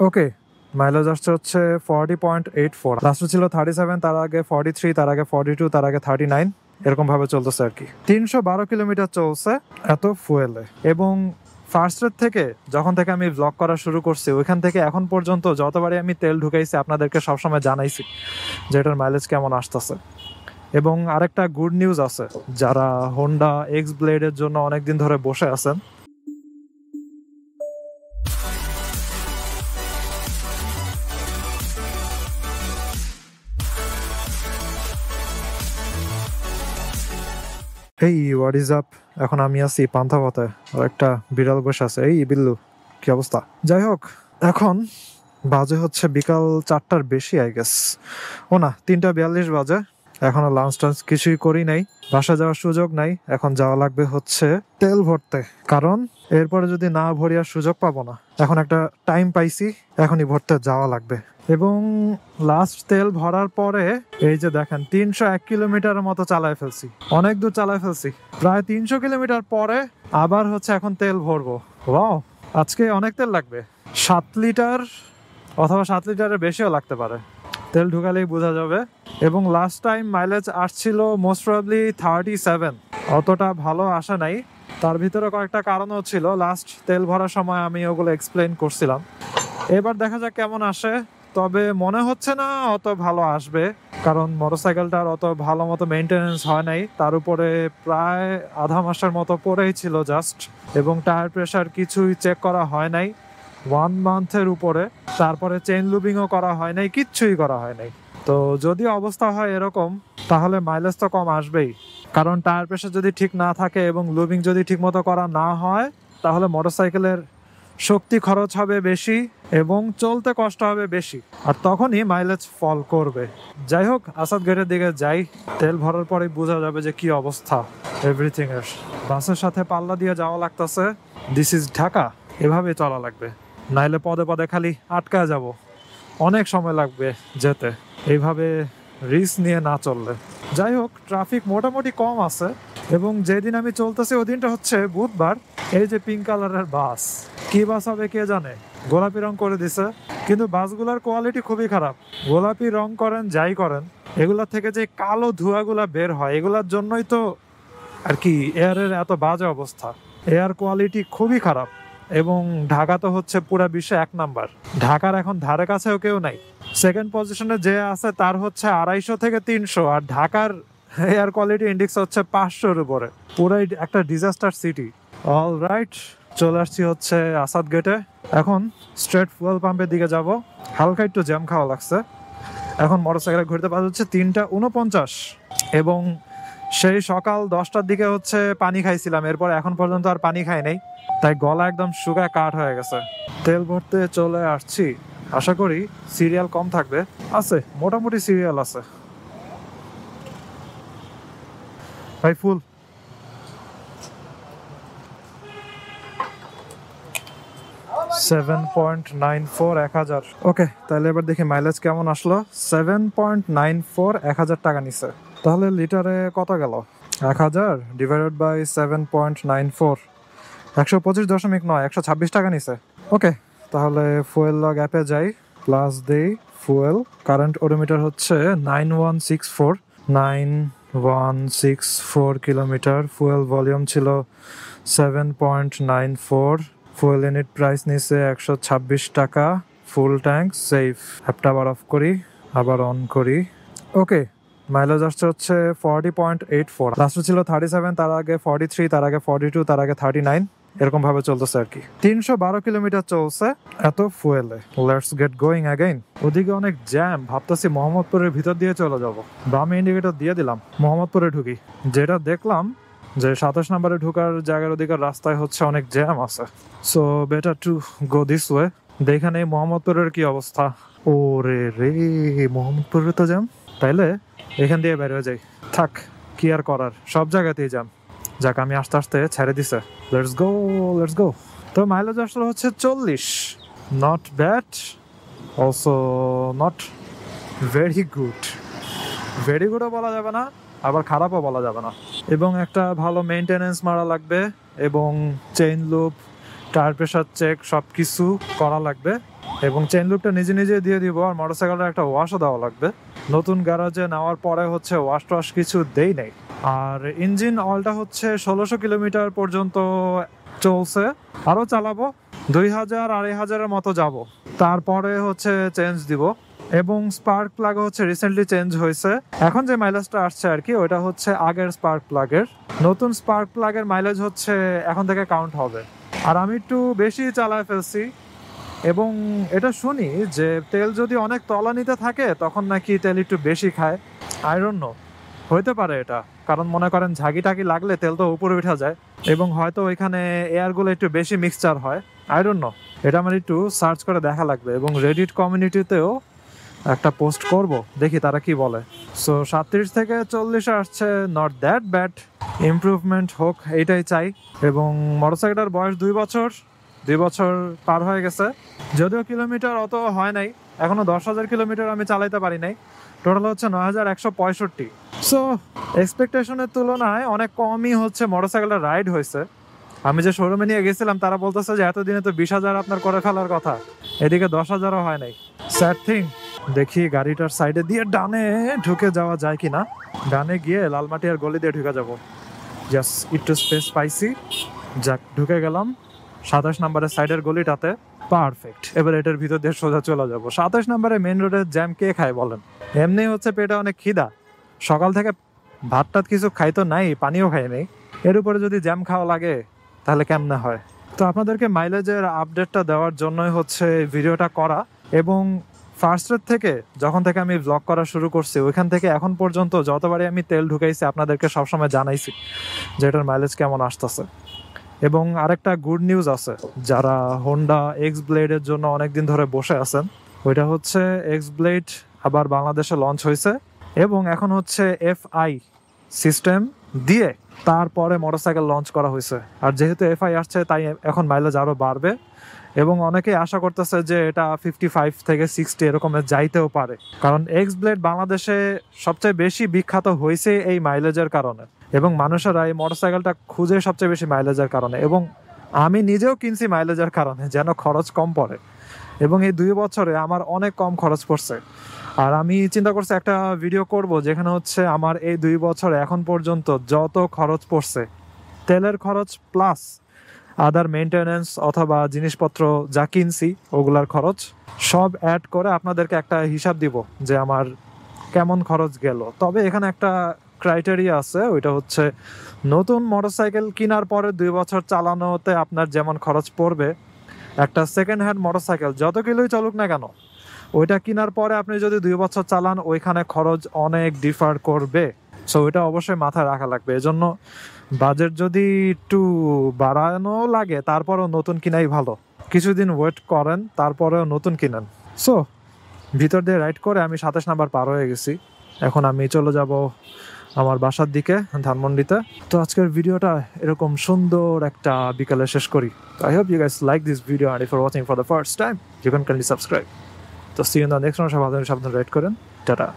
ওকে, mileage আসছে হচ্ছে 40.84, লাস্টে ছিল 37, তার আগে 43, তার আগে 42, তার আগে 39, এরকম ভাবে চলতেছে আর কি। 312 কিলোমিটার চলছে এত ফুয়েলে। এবং ফার্স্টের থেকে যখন থেকে আমি ব্লগ করা শুরু করছি ওইখান থেকে এখন পর্যন্ত যতবারই আমি তেল ঢুকাইছি আপনাদেরকে সবসময় জানাইছি যে এটার মাইলেজ কেমন আসতেছে। এবং আরেকটা গুড নিউজ আছে, যারা হোন্ডা এক্স ব্লেডের জন্য অনেকদিন ধরে বসে আছেন, এই হোয়াট ইজ আপ। এখন আমি আছি পান্থাপথে, আর একটা বিড়াল বসে আছে। এই বিল্লু, কি অবস্থা? যাই হোক, এখন বাজে হচ্ছে বিকাল 4টার বেশি আই গেস, ও না 3:42 বাজে। এখনো লাঞ্চ টাঞ্চ কিছুই করি নাই, বাসা যাওয়ার সুযোগ নাই। এখন যাওয়া লাগবে হচ্ছে তেল ভরতে, কারণ এরপরে যদি না ভরি আর সুযোগ পাবো না। এখন একটা টাইম পাইছি, এখনই ভরতে যাওয়া লাগবে। এবং লাস্ট তেল ভরার পরে এই যে দেখেন 301 কিলোমিটারের মতো চালায় ফেলছি, অনেক দূর চালায় ফেলছি। প্রায় 300 কিলোমিটার পরে আবার হচ্ছে এখন তেল ভরবো। ওয়াও, আজকে অনেক তেল লাগবে, 7 লিটার অথবা 7 লিটারের বেশিও লাগতে পারে, তেল ঢুকালেই বোঝা যাবে। এবং লাস্ট টাইম মাইলেজ আসছিল মোস্ট প্রবাবলি 37, অতটা ভালো আসে নাই। তার ভিতরে কয়েকটা কারণও ছিল, লাস্ট তেল ভরার সময় আমি ওগুলো এক্সপ্লেইন করছিলাম। এবার দেখা যাক কেমন আসে, তবে মনে হচ্ছে না অত ভালো আসবে, কারণ মোটরসাইকেলটার অত ভালো মতো মেনটেনেন্স হয় নাই। তার উপরে প্রায় আধা মাসের মতো পরেই ছিল জাস্ট, এবং টায়ার প্রেশার কিছুই চেক করা হয় নাই 1 মান্থের উপরে। তারপরে চেইন লুবিংও করা হয় নাই, কিচ্ছুই করা হয় নাই। তো যদি অবস্থা হয় এরকম, তাহলে মাইলেজ তো কম আসবেই, কারণ টায়ার প্রেশার যদি ঠিক না থাকে এবং লুবিং যদি ঠিক মতো করা না হয়, তাহলে মোটরসাইকেলের শক্তি খরচ হবে বেশি এবং চলতে কষ্ট হবে বেশি, আর তখনই মাইলেজ ফল করবে। যাই হোক, আসাদ গেটের দিকে যাই, তেল ভরার পরেই বোঝা যাবে যে কি অবস্থা এভরিথিং এর। বাসের সাথে পাল্লা দিয়ে যাওয়া লাগতেছে, দিস ইজ ঢাকা, এভাবে চলা লাগবে, নাইলে পদে পদে খালি আটকা যাব, অনেক সময় লাগবে যেতে, এইভাবে রিস্ক নিয়ে না চললে। যাই হোক, ট্রাফিক মোটামুটি কম আছে। এবং যেদিন আমি চলতেছি ওই দিনটা হচ্ছে বুধবার। এই যে পিঙ্ক কালারের বাস, কি বাস হবে কে জানে, গোলাপি রং করে দিছে, কিন্তু বাসগুলোর কোয়ালিটি খুবই খারাপ। গোলাপি রং করেন যাই করেন, এগুলা থেকে যে কালো ধোঁয়াগুলা বের হয় এগুলার জন্যই তো আর কি এয়ারের এত বাজে অবস্থা। এয়ার কোয়ালিটি খুবই খারাপ। এবং ঢাকা তো হচ্ছে পুরা বিশ্বে 1 নাম্বার, ঢাকার এখন ধারে কাছেও কেউ নাই। সেকেন্ড পজিশনে যে আছে তার হচ্ছে 250 থেকে 300, আর ঢাকার এয়ার কোয়ালিটি ইন্ডেক্স হচ্ছে 500-র উপরে, পুরাই একটা ডিজাস্টার সিটি। অল রাইট, চলে আসছি হচ্ছে আসাদ গেটে। এখন স্ট্রেট ফুয়েল পাম্পের দিকে যাব, হালকা একটু জ্যাম খাওয়া লাগছে। এখন মোটরসাইকেলে ঘুরতে পাওয়া হচ্ছে 3:49, এবং সেই সকাল 10টার দিকে হচ্ছে পানি খাইছিলাম, এরপর এখন পর্যন্ত আর পানি খাই নাই, তাই গলা একদম শুকায় কাঠ হয়ে গেছে। তেল ভরতে চলে আসছি, আশা করি সিরিয়াল কম থাকবে। আছে, মোটামুটি সিরিয়াল আছে ভাই, ফুল। ওকে, তাহলে এবার দেখি মাইলেজ কেমন আসলো। 7.94, 1000 টাকা নিছে, তাহলে লিটারে কত গেল? 1000 ডিভাইডেড বাই 7.94, 125.9, 126 টাকা নিছে। ওকে, তাহলে ফুয়েল লগ অ্যাপে যাই, প্লাস দেই ফুয়েল। কারেন্ট ওডোমিটার হচ্ছে 9164 কিলোমিটার। ফুয়েল ভলিউম ছিল 7.94, ফুয়েল ইউনিট প্রাইস নিছে 126 টাকা। Full tank safe. অ্যাপটা আবার অফ করি, আবার অন করি। ওকে, মাইলেজ আসছে হচ্ছে 40.84, লাস্টে ছিল 37, তার আগে 43, তার আগে 42, তার আগে 39, এরকম ভাবে চলতেছে আর কি। 312 কিলোমিটার চলছে এত ফুয়েলে। Let's get going again. ওদিকে অনেক জ্যাম, ভাবতেছি মোহাম্মদপুরের ভিতর দিয়ে চলে যাব। বামে ইন্ডিকেটর দিয়ে দিলাম, মোহাম্মদপুরে ঢুকি। যেটা দেখলাম যে 27 নম্বরে ঢুকার জায়গার ওদিকে রাস্তায় হচ্ছে অনেক জ্যাম আছে, so better to go this way. দেখে নেই মোহাম্মদপুরের কি অবস্থা। ওরে রে, মোহাম্মদপুরে তো জ্যাম, তাইলে এখান দিয়ে বের হয়ে যাই। থাক, কি আর করার, সব জায়গাতেই জ্যাম। যাক, আমি আস্তে আস্তে ছেড়ে দিছে। Let's go, let's go. তো মাইলেজ আসলে হচ্ছে 40, not bad, also not very good. Very গুডও বলা যাবে না, আবার খারাপও বলা যাবে না। এবং একটা ভালো মেনটেনেন্স মারা লাগবে, এবং chain loop, tyre pressure check সব কিছু করা লাগবে। এবং চেইন লুপটা নিজে নিজে দিয়ে দিব। আর মোটরসাইকেলটা একটা ওয়াশও দেওয়া লাগবে। নতুন গ্যারাজে নেওয়ার পরে হচ্ছে ওয়াশ টোয়াশ কিছু দেই নাই। আর ইঞ্জিন অয়েলটা হচ্ছে 1600 কিলোমিটার পর্যন্ত চলছে, আরও চালাবো 2000-2500-এর মতো যাব, তারপরে হচ্ছে চেঞ্জ দিব। এবং স্পার্ক প্লাগ হচ্ছে রিসেন্টলি চেঞ্জ হয়েছে, এখন যে মাইলেজটা আসছে আর কি ওইটা হচ্ছে আগের স্পার্ক প্লাগের। নতুন স্পার্ক প্লাগের মাইলেজ হচ্ছে এখন থেকে কাউন্ট হবে। আর আমি একটু বেশি চালায় ফেলছি এবং এটা শুনি যে তেল যদি অনেক তলানিতে থাকে তখন নাকি তেল একটু বেশি খায়। আই ডোন্ট নো, হইতে পারে এটা, কারণ মনে করেন ঝাঁকি টাকি লাগলে তেল তো উপরে উঠা যায় এবং হয়তো ওইখানে এয়ারগুলো একটু বেশি মিক্সচার হয়। আই ডোন্ট নো, এটা আমার একটু সার্চ করে দেখা লাগবে এবং রেডিট কমিউনিটিতেও একটা পোস্ট করব, দেখি তারা কি বলে। সো 37 থেকে 40-এ আসছে, নট দ্যাট ব্যাড, ইমপ্রুভমেন্ট হোক এইটাই চাই। এবং মোটরসাইকেলটার বয়স 2 বছর পার হয়ে গেছে, যদিও কিলোমিটার অত হয় নাই, এখনো 10,000 কিলোমিটার আমি চালাইতে পারি নাই। টোটাল হচ্ছে 9165। সো এক্সপেকটেশনের তুলনায় অনেক কমই হচ্ছে মোটরসাইকেলটা রাইড হয়েছে। আমি যে শোরুমে নিয়ে গেছিলাম তারা বলতেছে যে এতদিনে তো 20,000 আপনার করে ফেলার কথা, এদিকে 10,000-ও হয় নাই। Sad thing. দেখি গাড়িটার সাইডে দিয়ে ডানে ঢুকে যাওয়া যায় কিনা। ডানে গিয়ে লালমাটিয়ার গলি দিয়ে ঢুকে যাব। জাস্ট একটু স্পেস পাইছি, যাক ঢুকে গেলাম 27 নম্বরের সাইডের গলিটাতে। পারফেক্ট, এবার এটার ভিতর দিয়ে সোজা চলে যাবো। 27 নম্বরে মেন রোডের জ্যাম কে খায় বলেন? এমনি হচ্ছে পেটে অনেক খিদা, সকাল থেকে ভাত টাত কিছু খাইতো নাই, পানিও খাই নাই, এর উপরে যদি জ্যাম খাওয়া লাগে তাহলে কেমনে হয়? তো আপনাদেরকে মাইলেজের আপডেটটা দেওয়ার জন্যই হচ্ছে ভিডিওটা করা। এবং ফার্স্টের থেকে যখন থেকে আমি ব্লগ করা শুরু করছি ওইখান থেকে এখন পর্যন্ত যতবারই আমি তেল ঢুকাইছি আপনাদেরকে সবসময় জানাইছি যে এটার মাইলেজ কেমন আসতেছে। এবং আরেকটা গুড নিউজ আছে, যারা হোন্ডা এক্স ব্লেডের জন্য অনেকদিন ধরে বসে আছেন, ওইটা হচ্ছে এক্স ব্লেড আবার বাংলাদেশে লঞ্চ হয়েছে এবং এখন হচ্ছে FI সিস্টেম দিয়ে তারপরে মোটরসাইকেল লঞ্চ করা হয়েছে। আর যেহেতু FI আসছে তাই এখন মাইলেজ আরও বাড়বে এবং অনেকেই আশা করতেছে যে এটা 55 থেকে 60 এরকমের যাইতেও পারে, কারণ এক্স ব্লেড বাংলাদেশে সবচেয়ে বেশি বিখ্যাত হয়েছে এই মাইলেজের কারণে এবং মানুষেরা এই মোটরসাইকেলটা খুঁজে সবচেয়ে বেশি মাইলেজের কারণে। এবং আমি নিজেও কিনছি মাইলেজের কারণে, যেন খরচ কম পড়ে। এবং এই 2 বছরে আমার অনেক কম খরচ পড়ছে। আর আমি চিন্তা করছি একটা ভিডিও করব যেখানে হচ্ছে আমার এই 2 বছরে এখন পর্যন্ত যত খরচ পড়ছে, তেলের খরচ প্লাস আদার মেনটেনেন্স অথবা জিনিসপত্র যা কিনছি ওগুলার খরচ সব অ্যাড করে আপনাদেরকে একটা হিসাব দিব যে আমার কেমন খরচ গেল। তবে এখানে একটা ক্রাইটেরিয়া আছে, ওইটা হচ্ছে নতুন মোটরসাইকেল কেনার পরে 2 বছর চালানোতে আপনার যেমন খরচ পড়বে, একটা সেকেন্ড হ্যান্ড মোটরসাইকেল যত কিলোই চলুক না কেন ওইটা কেনার পরে আপনি যদি 2 বছর চালান ওইখানে খরচ অনেক ডিফার করবে। সো ওইটা অবশ্যই মাথায় রাখা লাগবে। এজন্য বাজেট যদি একটু বাড়ানো লাগে তারপরেও নতুন কিনাই ভালো, কিছুদিন ওয়েট করেন তারপরেও নতুন কিনেন। সো ভিতর দিয়ে রাইড করে আমি 27 নাম্বার পার হয়ে গেছি, এখন আমি চলে যাব আমার বাসার দিকে ধানমন্ডিতে। তো আজকের ভিডিওটা এরকম সুন্দর একটা বিকালে শেষ করি। I hope you guys like this video, and if you're watching for the first time you can kindly subscribe. তো see you in the next one, সবাই সাবধানে রাইড করেন, টাটা।